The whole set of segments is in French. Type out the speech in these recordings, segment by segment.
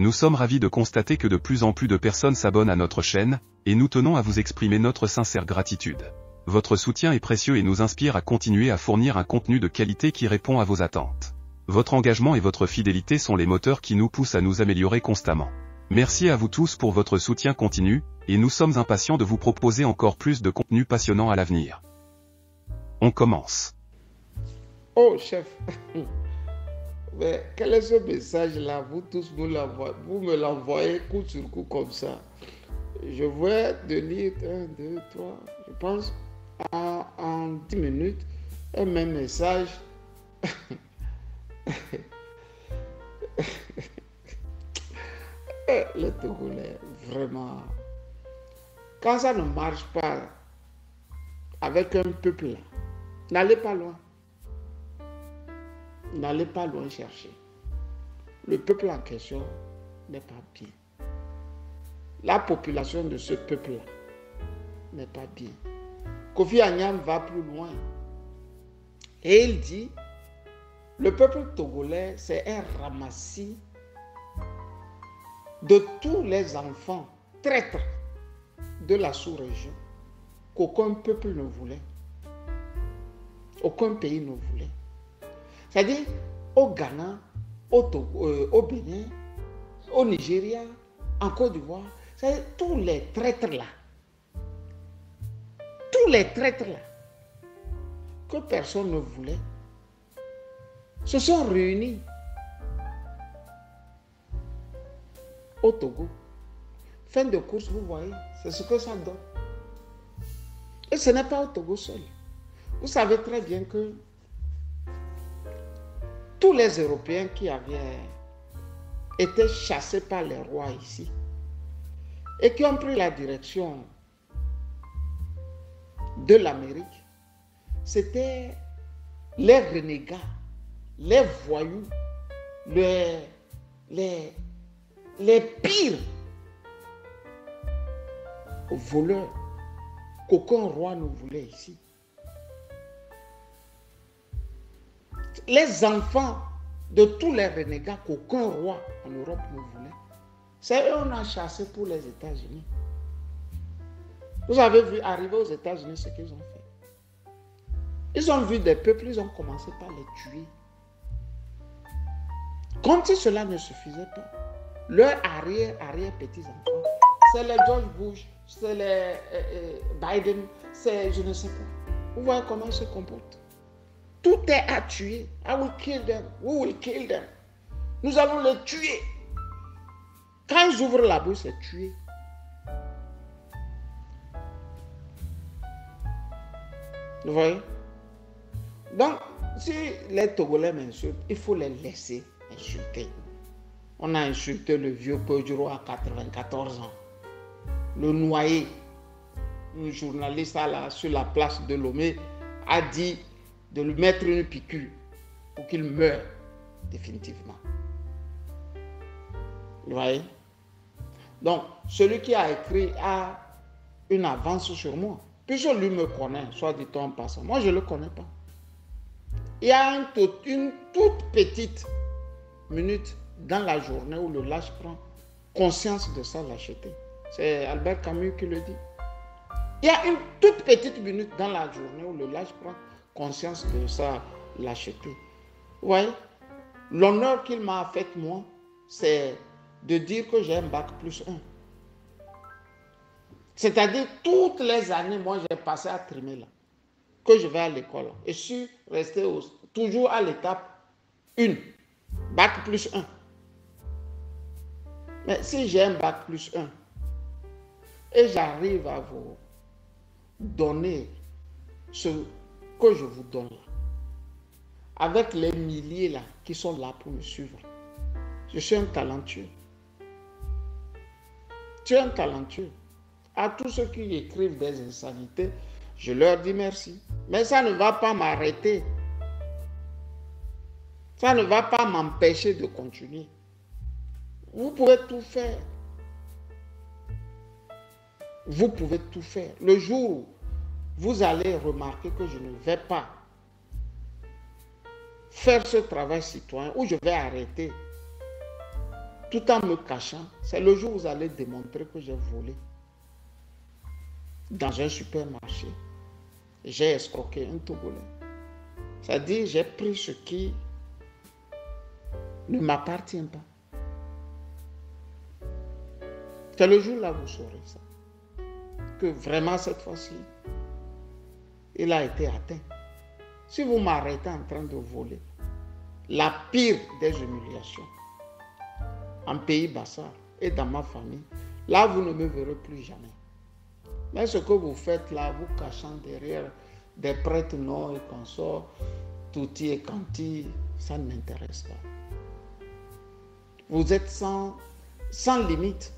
Nous sommes ravis de constater que de plus en plus de personnes s'abonnent à notre chaîne, et nous tenons à vous exprimer notre sincère gratitude. Votre soutien est précieux et nous inspire à continuer à fournir un contenu de qualité qui répond à vos attentes. Votre engagement et votre fidélité sont les moteurs qui nous poussent à nous améliorer constamment. Merci à vous tous pour votre soutien continu, et nous sommes impatients de vous proposer encore plus de contenu passionnant à l'avenir. On commence. Oh chef, mais quel est ce message-là? Vous tous vous me l'envoyez coup sur coup comme ça. Je vais de lire 1, 2, 3, je pense en 10 minutes, un même message. Le Togolais, vraiment. Quand ça ne marche pas avec un peuple là, n'allez pas loin. N'allez pas loin chercher. Le peuple en question n'est pas bien. La population de ce peuple-là n'est pas bien. Kofi Annan va plus loin. Et il dit, le peuple togolais, c'est un ramassis de tous les enfants traîtres de la sous-région qu'aucun peuple ne voulait. Aucun pays ne voulait. C'est-à-dire, au Ghana, au Bénin, au Nigeria, en Côte d'Ivoire, c'est tous les traîtres-là, que personne ne voulait, se sont réunis au Togo. Fin de course, vous voyez, c'est ce que ça donne. Et ce n'est pas au Togo seul. Vous savez très bien que tous les Européens qui avaient été chassés par les rois ici et qui ont pris la direction de l'Amérique, c'était les renégats, les voyous, les pires voleurs qu'aucun roi ne voulait ici. Les enfants de tous les renégats qu'aucun roi en Europe ne voulait, c'est eux qu'on a chassé pour les États-Unis. Vous avez vu arriver aux États-Unis ce qu'ils ont fait. Ils ont vu des peuples, ils ont commencé par les tuer. Comme si cela ne suffisait pas, leurs arrière-petits-enfants, c'est les George Bush, c'est les Biden, c'est je ne sais pas. Vous voyez comment ils se comportent. Tout est à tuer. I will kill them. We will kill them. Nous allons les tuer. Quand ils ouvrent la bouche, c'est tuer. Vous voyez? Donc, si les Togolais m'insultent, il faut les laisser insulter. On a insulté le vieux Peugeot à 94 ans. Le noyé, un journaliste là, sur la place de Lomé, a dit de lui mettre une piqûre pour qu'il meure définitivement. Vous voyez? Donc, celui qui a écrit a une avance sur moi. Puisque lui me connaît, soit dit en passant. Moi, je ne le connais pas. Il y a une toute petite minute dans la journée où le lâche prend conscience de sa lâcheté. C'est Albert Camus qui le dit. Il y a une toute petite minute dans la journée où le lâche prend conscience de sa lâcheté. Vous voyez, l'honneur qu'il m'a fait, moi, c'est de dire que j'ai un bac plus 1. C'est-à-dire, toutes les années, moi, j'ai passé à trimer là, que je vais à l'école. Et je suis resté toujours à l'étape 1, bac plus 1. Mais si j'ai un bac plus 1, et j'arrive à vous donner ce que je vous donne là, avec les milliers là qui sont là pour me suivre, je suis un talentueux. Tu es un talentueux. À tous ceux qui écrivent des insanités, je leur dis merci. Mais ça ne va pas m'arrêter. Ça ne va pas m'empêcher de continuer. Vous pouvez tout faire. Vous pouvez tout faire. Le jour où vous allez remarquer que je ne vais pas faire ce travail citoyen, où je vais arrêter tout en me cachant. C'est le jour où vous allez démontrer que j'ai volé dans un supermarché. J'ai escroqué un Togolais. C'est-à-dire, j'ai pris ce qui ne m'appartient pas. C'est le jour-là vous saurez ça. Que vraiment cette fois-ci, il a été atteint. Si vous m'arrêtez en train de voler, la pire des humiliations, en pays Bassar et dans ma famille, là vous ne me verrez plus jamais. Mais ce que vous faites là, vous cachant derrière des prêtres non et consorts, Touti et Kanti, ça ne m'intéresse pas. Vous êtes sans limite.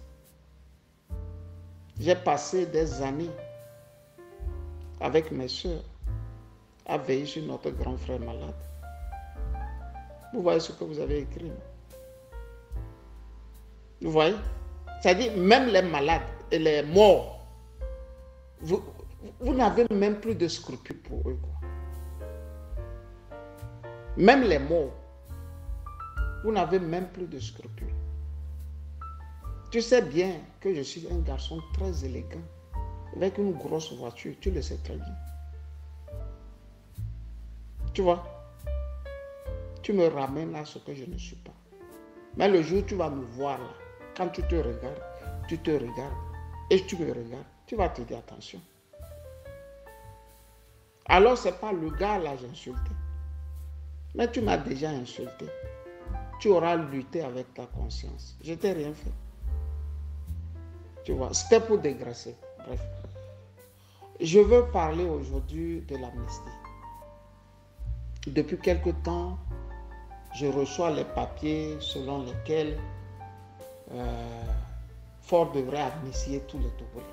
J'ai passé des années avec mes soeurs à veiller sur notre grand frère malade. Vous voyez ce que vous avez écrit? Vous voyez? C'est-à-dire, même les malades et les morts, vous n'avez même plus de scrupules pour eux, quoi. Même les morts, vous n'avez même plus de scrupules. Tu sais bien que je suis un garçon très élégant, avec une grosse voiture, tu le sais très bien. Tu vois? Tu me ramènes à ce que je ne suis pas. Mais le jour où tu vas me voir là, quand tu te regardes et tu me regardes, tu vas te dire attention. Alors ce n'est pas le gars là j'ai insulté. Mais tu m'as déjà insulté. Tu auras lutté avec ta conscience. Je t'ai rien fait. Tu vois, c'était pour dégraisser. Bref. Je veux parler aujourd'hui de l'amnistie. Depuis quelque temps, je reçois les papiers selon lesquels Ford devrait amnistier tous les Togolais.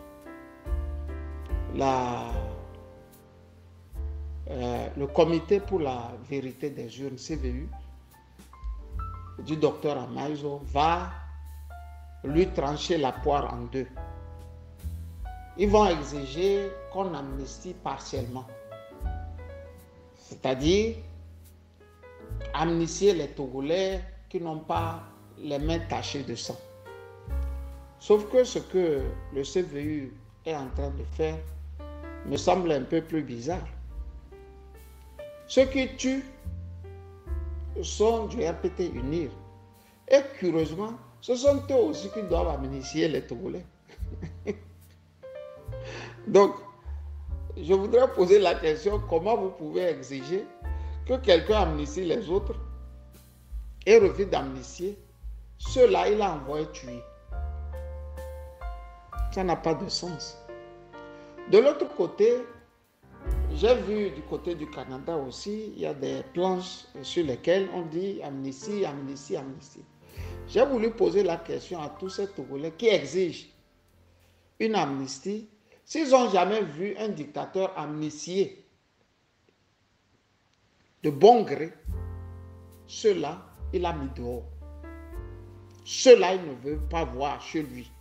Le comité pour la vérité des urnes, CVU, du docteur Amaïso, va lui trancher la poire en deux. Ils vont exiger qu'on amnistie partiellement. C'est-à-dire amnistier les Togolais qui n'ont pas les mains tachées de sang. Sauf que ce que le CVU est en train de faire me semble un peu plus bizarre. Ceux qui tuent sont du RPT UNIR. Et curieusement, ce sont eux aussi qui doivent amnistier les Togolais. Donc, je voudrais poser la question, comment vous pouvez exiger que quelqu'un amnistie les autres et refuse d'amnistier ceux-là, il a envoyé tuer. Ça n'a pas de sens. De l'autre côté, j'ai vu du côté du Canada aussi, il y a des planches sur lesquelles on dit amnistie, amnistie, amnistie. J'ai voulu poser la question à tous ces Togolais qui exigent une amnistie. S'ils n'ont jamais vu un dictateur amnistier de bon gré, ceux-là, il a mis dehors. Ceux-là, il ne veut pas voir chez lui.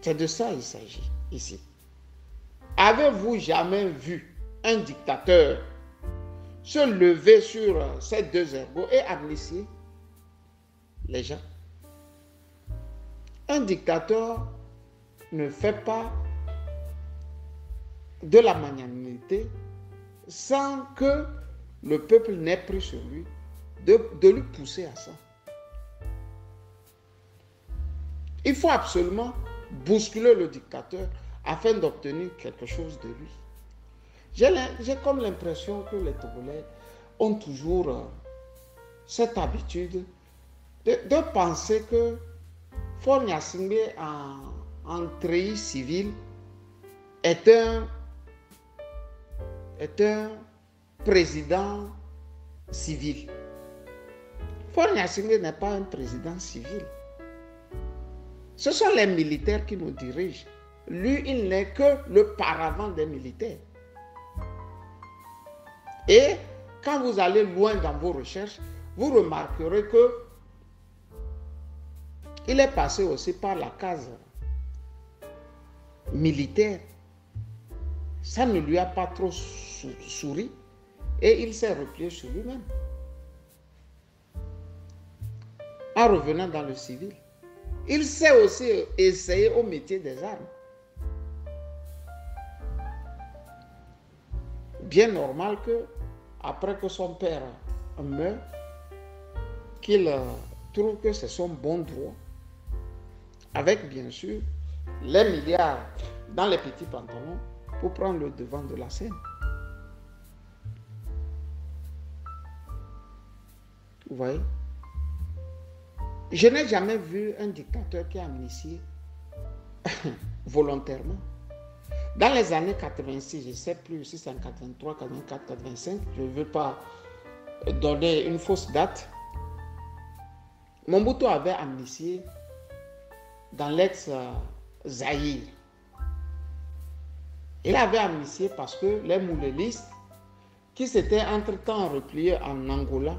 C'est de ça qu'il s'agit ici. Avez-vous jamais vu un dictateur se lever sur ces deux ergots et amnistier les gens? Un dictateur ne fait pas de la magnanimité sans que le peuple n'ait pris sur lui de lui pousser à ça. Il faut absolument bousculer le dictateur afin d'obtenir quelque chose de lui. J'ai comme l'impression que les Togolais ont toujours cette habitude de penser que Faure Gnassingbé en treillis civil est un président civil. Faure Gnassingbé n'est pas un président civil. Ce sont les militaires qui nous dirigent. Lui, il n'est que le paravent des militaires. Et quand vous allez loin dans vos recherches, vous remarquerez que il est passé aussi par la case militaire. Ça ne lui a pas trop souri et il s'est replié sur lui-même. en revenant dans le civil. Il sait aussi essayer au métier des armes. Bien normal que, après que son père meurt, qu'il trouve que c'est son bon droit, avec bien sûr les milliards dans les petits pantalons pour prendre le devant de la scène. Vous voyez? Je n'ai jamais vu un dictateur qui a amnistié volontairement. Dans les années 86, je ne sais plus si c'est en 83, 84, 85, je ne veux pas donner une fausse date, Mobutu avait amnistié dans l'ex-Zaïre. Il avait amnistié parce que les moulélistes, qui s'étaient entre-temps repliés en Angola,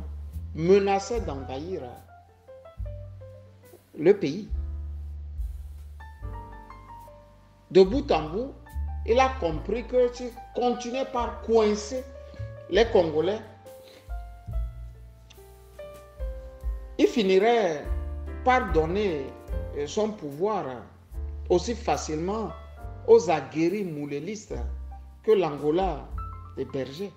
menaçaient d'envahir le pays. De bout en bout, il a compris que si continuait par coincer les Congolais, il finirait par donner son pouvoir aussi facilement aux aguerris moulélistes que l'Angola hébergeait.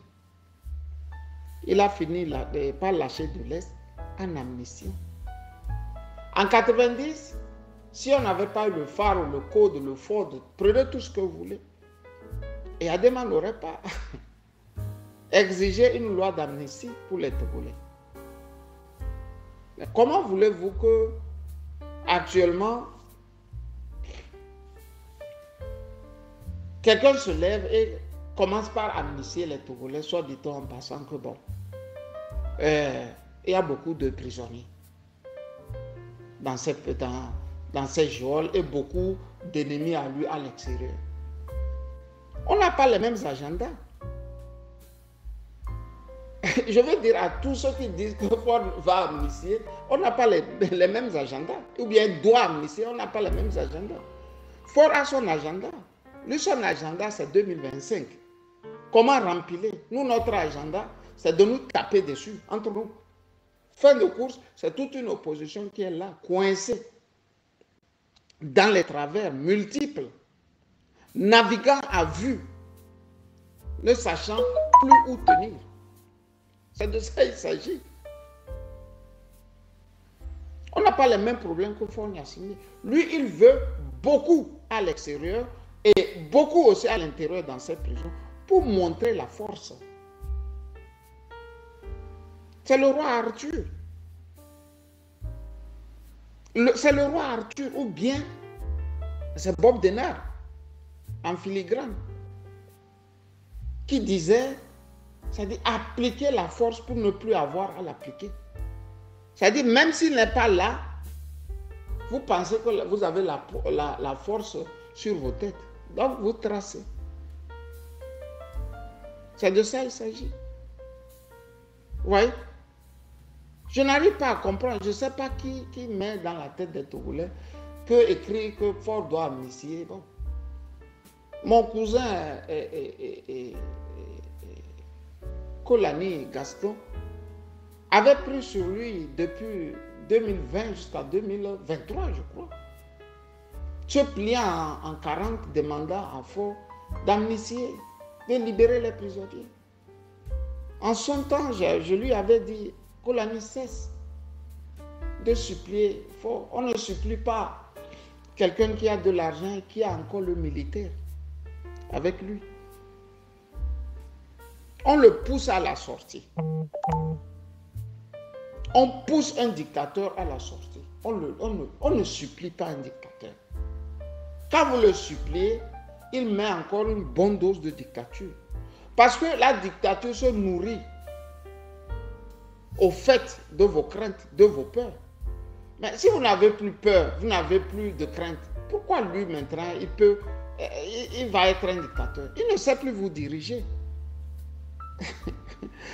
Il a fini par lâcher de l'Est en amnistie. En 90, si on n'avait pas eu le phare, le code, le Ford, prenez tout ce que vous voulez. Et Adema n'aurait pas exigé une loi d'amnistie pour les Togolais. Mais comment voulez-vous que, actuellement, quelqu'un se lève et commence par amnistier les Togolais, soit dit-on en passant que bon, il y a beaucoup de prisonniers dans ces geôles et beaucoup d'ennemis à lui à l'extérieur. On n'a pas les mêmes agendas. Je veux dire à tous ceux qui disent que Ford va amnistier, on n'a pas les mêmes agendas. Ou bien doit amnistier, on n'a pas les mêmes agendas. Ford a son agenda. Lui, son agenda, c'est 2025. Comment rempiler? Nous, notre agenda, c'est de nous taper dessus, entre nous. Fin de course, c'est toute une opposition qui est là, coincée, dans les travers multiples, naviguant à vue, ne sachant plus où tenir. C'est de ça qu'il s'agit. On n'a pas les mêmes problèmes que Faure Gnassingbé. Lui, il veut beaucoup à l'extérieur et beaucoup aussi à l'intérieur dans cette prison pour montrer la force. C'est le roi Arthur. C'est le roi Arthur ou bien c'est Bob Denard en filigrane qui disait, c'est-à-dire appliquer la force pour ne plus avoir à l'appliquer. C'est-à-dire même s'il n'est pas là, vous pensez que vous avez la force sur vos têtes. Donc vous tracez. C'est de ça qu'il s'agit. Vous voyez? Je n'arrive pas à comprendre. Je ne sais pas qui met dans la tête des Togolais que écrit que Ford doit amnistier. Bon. Mon cousin Kolani Gaston avait pris sur lui depuis 2020 jusqu'à 2023, je crois, se pliant en 40 demandant à Ford d'amnistier, de libérer les prisonniers. En son temps, je lui avais dit, Kolani cesse de supplier Ford. On ne supplie pas quelqu'un qui a de l'argent et qui a encore le militaire avec lui. On le pousse à la sortie. On pousse un dictateur à la sortie. On ne supplie pas un dictateur. Quand vous le suppliez, il met encore une bonne dose de dictature. Parce que la dictature se nourrit au fait de vos craintes, de vos peurs. Mais si vous n'avez plus peur, vous n'avez plus de crainte, pourquoi lui maintenant, il va être un dictateur? Il ne sait plus vous diriger.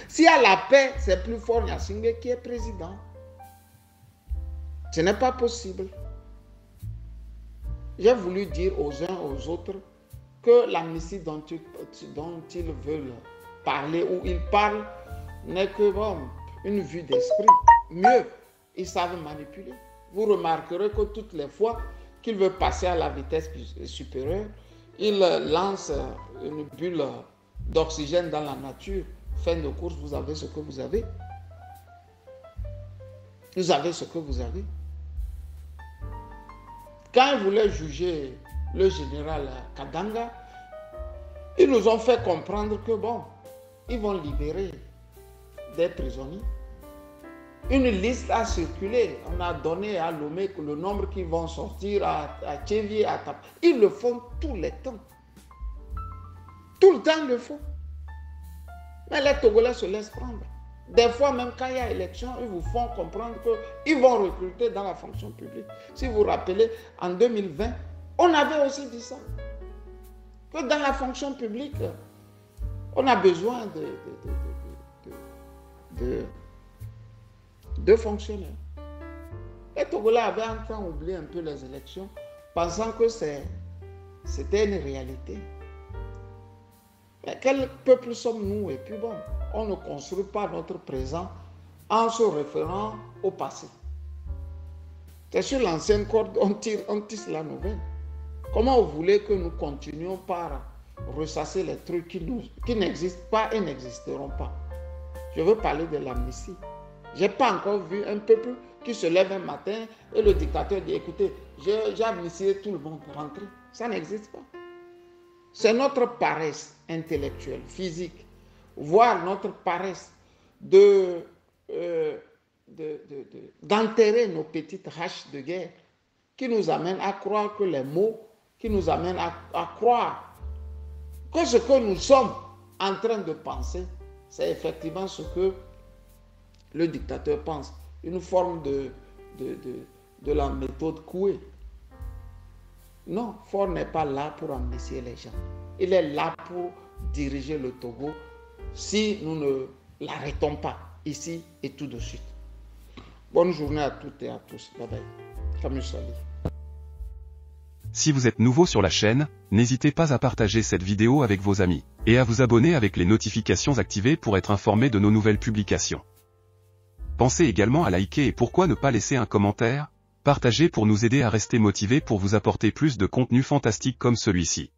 S'il y a la paix, c'est plus Faure Gnassingbé qui est président. Ce n'est pas possible. J'ai voulu dire aux uns aux autres que l'amnistie dont ils veulent parler ou ils parlent n'est que une vue d'esprit. Mieux, Ils savent manipuler. Vous remarquerez que toutes les fois qu'il veut passer à la vitesse supérieure, il lance une bulle d'oxygène dans la nature. Fin de course, vous avez ce que vous avez. Vous avez ce que vous avez. Quand ils voulaient juger le général Kadanga, ils nous ont fait comprendre que bon, ils vont libérer des prisonniers. Une liste a circulé. On a donné à Lomé le nombre qui vont sortir à Tchévier, à Tap. Ils le font tout le temps. Tout le temps, ils le font. Mais les Togolais se laissent prendre. Des fois, même quand il y a élection, ils vous font comprendre qu'ils vont recruter dans la fonction publique. Si vous vous rappelez, en 2020, on avait aussi dit ça. Que dans la fonction publique, on a besoin de fonctionnaires. Les Togolais avaient enfin oublié un peu les élections, pensant que c'était une réalité. Mais quel peuple sommes-nous? Et puis bon, on ne construit pas notre présent en se référant au passé. C'est sur l'ancienne corde, on tisse la nouvelle. Comment vous voulez que nous continuions par ressasser les trucs qui n'existent pas et n'existeront pas? Je veux parler de l'amnistie. Je n'ai pas encore vu un peuple qui se lève un matin et le dictateur dit, écoutez, j'ai amnistié tout le monde, rentrez. Ça n'existe pas. C'est notre paresse intellectuelle, physique, voire notre paresse d'enterrer nos petites haches de guerre qui nous amène à croire que les mots, qui nous amènent à croire que ce que nous sommes en train de penser, c'est effectivement ce que le dictateur pense. Une forme de la méthode Coué. Non, Faure n'est pas là pour amnistier les gens. Il est là pour diriger le Togo si nous ne l'arrêtons pas ici et tout de suite. Bonne journée à toutes et à tous. Bye bye. Camus Sali. Si vous êtes nouveau sur la chaîne, n'hésitez pas à partager cette vidéo avec vos amis, et à vous abonner avec les notifications activées pour être informé de nos nouvelles publications. Pensez également à liker et pourquoi ne pas laisser un commentaire, partager pour nous aider à rester motivés pour vous apporter plus de contenu fantastique comme celui-ci.